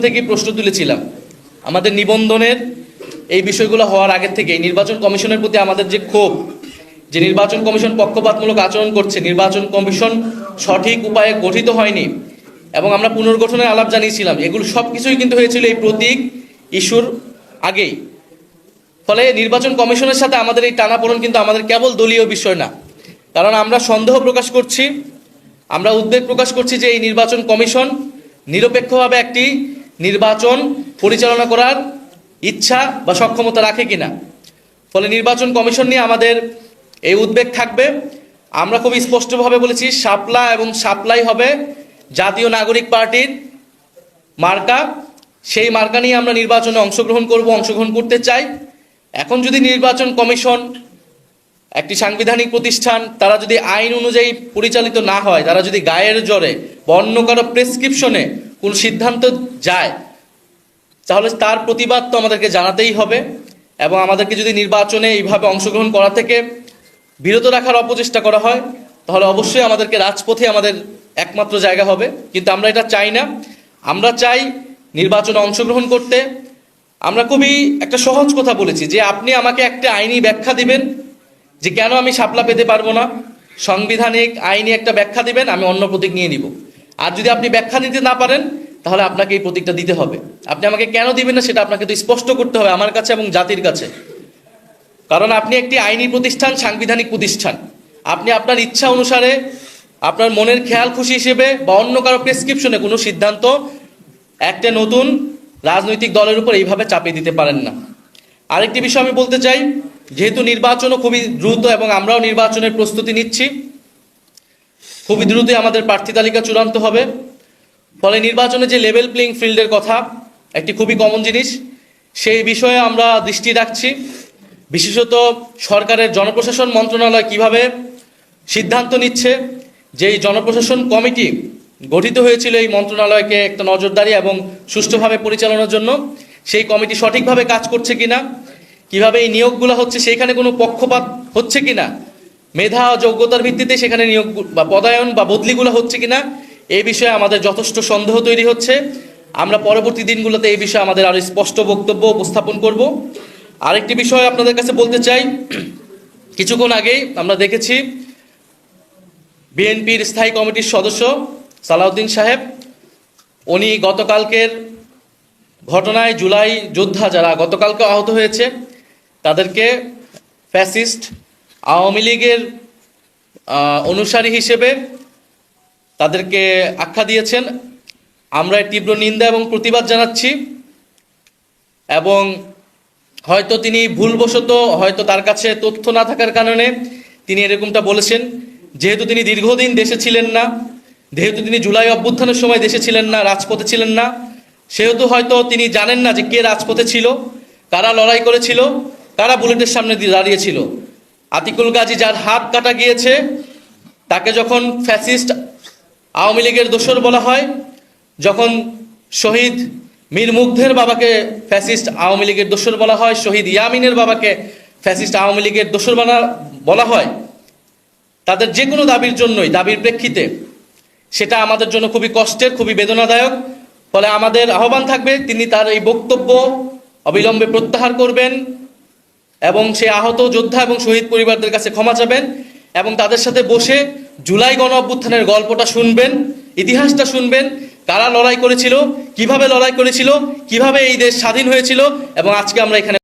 থেকেই প্রশ্ন তুলেছিলাম, আমাদের নিবন্ধনের এই বিষয়গুলো হওয়ার আগে থেকেই নির্বাচন কমিশনের প্রতি আমাদের যে ক্ষোভ, যে নির্বাচন কমিশন পক্ষপাতমূলক আচরণ করছে, নির্বাচন কমিশন সঠিক উপায়ে গঠিত হয়নি এবং আমরা পুনর্গঠনের আলাপ জানিয়েছিলাম, এগুলো সব কিছুই কিন্তু হয়েছিল এই প্রতীক ইস্যুর আগেই। ফলে নির্বাচন কমিশনের সাথে আমাদের এই টানাপোড়েন কিন্তু আমাদের কেবল দলীয় বিষয় না, কারণ আমরা সন্দেহ প্রকাশ করছি, আমরা উদ্বেগ প্রকাশ করছি যে এই নির্বাচন কমিশন নিরপেক্ষভাবে একটি নির্বাচন পরিচালনা করার ইচ্ছা বা সক্ষমতা রাখে কিনা। ফলে নির্বাচন কমিশন নিয়ে আমাদের এই উদ্বেগ থাকবে। আমরা খুব স্পষ্টভাবে বলেছি, শাপলা এবং সাপ্লাই হবে জাতীয় নাগরিক পার্টির মার্কা। সেই মার্কা নিয়ে আমরা নির্বাচনে অংশগ্রহণ করতে চাই। এখন যদি নির্বাচন কমিশন একটি সাংবিধানিক প্রতিষ্ঠান, তারা যদি আইন অনুযায়ী পরিচালিত না হয়, তারা যদি গায়ের জোরে বা অন্য কারো প্রেসক্রিপশনে কোন সিদ্ধান্ত যায়, তাহলে তার প্রতিবাদ তো আমাদেরকে জানাতেই হবে এবং আমাদেরকে যদি নির্বাচনে এইভাবে অংশগ্রহণ করা থেকে বিরত রাখার অপচেষ্টা করা হয়, তাহলে অবশ্যই আমাদেরকে রাজপথে আমাদের একমাত্র জায়গা হবে। কিন্তু আমরা এটা চাই না। আমরা চাই নির্বাচনে অংশগ্রহণ করতে। আমরা খুবই একটা সহজ কথা বলেছি যে আপনি আমাকে একটা আইনি ব্যাখ্যা দিবেন যে কেন আমি শাপলা পেতে পারবো না, সাংবিধানিক আইনি একটা ব্যাখ্যা দিবেন, আমি অন্য প্রতীক নিয়ে নিব। আর যদি আপনি ব্যাখ্যা দিতে না পারেন, তাহলে আপনাকে এই প্রতীকটা দিতে হবে। আপনি আমাকে কেন দিবেন না সেটা আপনাকে তো স্পষ্ট করতে হবে আমার কাছে এবং জাতির কাছে। কারণ আপনি একটি আইনি প্রতিষ্ঠান, সাংবিধানিক প্রতিষ্ঠান। আপনি আপনার ইচ্ছা অনুসারে, আপনার মনের খেয়াল খুশি হিসেবে বা অন্য কারো প্রেসক্রিপশনে কোনো সিদ্ধান্ত একটা নতুন রাজনৈতিক দলের উপর এইভাবে চাপিয়ে দিতে পারেন না। আরেকটি বিষয় আমি বলতে চাই, যেহেতু নির্বাচনও খুবই দ্রুত এবং আমরাও নির্বাচনের প্রস্তুতি নিচ্ছি, খুবই দ্রুতই আমাদের প্রার্থী তালিকা চূড়ান্ত হবে। ফলে নির্বাচনে যে লেভেল প্লেইং ফিল্ডের কথা, একটি খুবই কমন জিনিস, সেই বিষয়ে আমরা দৃষ্টি রাখছি। বিশেষত সরকারের জনপ্রশাসন মন্ত্রণালয় কিভাবে সিদ্ধান্ত নিচ্ছে, যেই জনপ্রশাসন কমিটি গঠিত হয়েছিল এই মন্ত্রণালয়কে একটা নজরদারি এবং সুষ্ঠুভাবে পরিচালনার জন্য, সেই কমিটি সঠিকভাবে কাজ করছে কিনা, কিভাবে এই নিয়োগগুলো হচ্ছে সেখানে কোনো পক্ষপাত হচ্ছে কিনা, মেধা ও যোগ্যতার ভিত্তিতে সেখানে নিয়োগ বা পদায়ন বা বদলিগুলো হচ্ছে কিনা, এই বিষয়ে আমাদের যথেষ্ট সন্দেহ তৈরি হচ্ছে। আমরা পরবর্তী দিনগুলোতে এই বিষয়ে আমাদের আরো স্পষ্ট বক্তব্য উপস্থাপন করব। আরেকটি বিষয় আপনাদের কাছে বলতে চাই, কিছুক্ষণ আগেই আমরা দেখেছি বিএনপির স্থায়ী কমিটির সদস্য সালাউদ্দিন সাহেব, উনি গতকালকের ঘটনায় জুলাই যোদ্ধা যারা গতকালকে আহত হয়েছে, তাদেরকে ফ্যাসিস্ট আওয়ামী লীগের অনুসারী হিসেবে তাদেরকে আখ্যা দিয়েছেন। আমরা তীব্র নিন্দা এবং প্রতিবাদ জানাচ্ছি। এবং হয়তো তিনি ভুলবশত, হয়তো তার কাছে তথ্য না থাকার কারণে তিনি এরকমটা বলেছেন। যেহেতু তিনি দীর্ঘদিন দেশে ছিলেন না, যেহেতু তিনি জুলাই অভ্যুত্থানের সময় দেশে ছিলেন না, রাজপথে ছিলেন না, সেহেতু হয়তো তিনি জানেন না যে কে রাজপথে ছিল, কারা লড়াই করেছিল, কারা বুলেটের সামনে দাঁড়িয়েছিল। আতিকুল গাজী, যার হাত কাটা গিয়েছে, তাকে যখন ফ্যাসিস্ট আওয়ামী লীগের দোসর বলা হয়, যখন শহীদ মীর মুগ্ধের বাবাকে ফ্যাসিস্ট আওয়ামী লীগের দোসর বলা হয়, শহীদ ইয়ামিনের বাবাকে ফ্যাসিস্ট আওয়ামী লীগের দোসর বলা হয়, তাদের যে কোনো দাবির জন্যই, দাবির প্রেক্ষিতে, সেটা আমাদের জন্য খুবই কষ্টের, খুবই বেদনাদায়ক। ফলে আমাদের আহ্বান থাকবে তিনি তার এই বক্তব্য অবিলম্বে প্রত্যাহার করবেন এবং সেই আহত যোদ্ধা এবং শহীদ পরিবারদের কাছে ক্ষমা চাবেন এবং তাদের সাথে বসে জুলাই গণ অভ্যুত্থানের গল্পটা শুনবেন, ইতিহাসটা শুনবেন, কারা লড়াই করেছিল, কিভাবে লড়াই করেছিল, কিভাবে এই দেশ স্বাধীন হয়েছিল এবং আজকে আমরা এখানে